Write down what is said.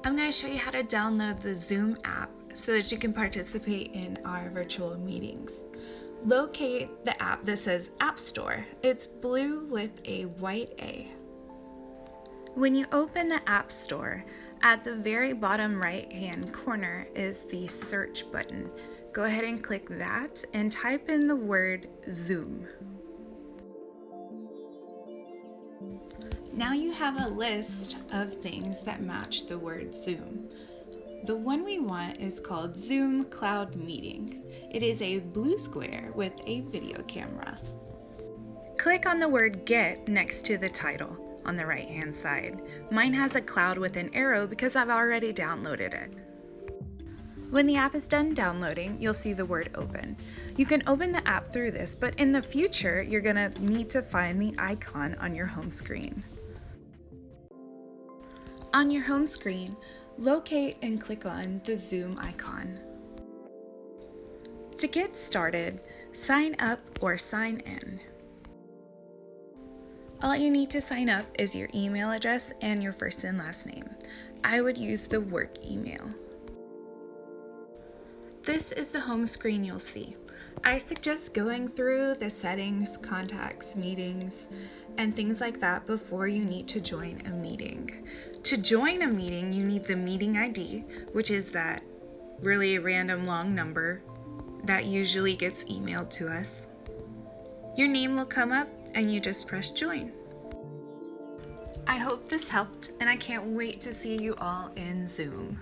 I'm going to show you how to download the Zoom app so that you can participate in our virtual meetings. Locate the app that says App Store. It's blue with a white A. When you open the App Store, at the very bottom right-hand corner is the search button. Go ahead and click that and type in the word Zoom. Now you have a list of things that match the word Zoom. The one we want is called Zoom Cloud Meeting. It is a blue square with a video camera. Click on the word Get next to the title on the right-hand side. Mine has a cloud with an arrow because I've already downloaded it. When the app is done downloading, you'll see the word Open. You can open the app through this, but in the future, you're going to need to find the icon on your home screen. On your home screen, locate and click on the Zoom icon. To get started, sign up or sign in. All you need to sign up is your email address and your first and last name. I would use the work email. This is the home screen you'll see. I suggest going through the settings, contacts, meetings, and things like that before you need to join a meeting. To join a meeting, you need the meeting ID, which is that really random long number that usually gets emailed to us. Your name will come up and you just press join. I hope this helped, and I can't wait to see you all in Zoom.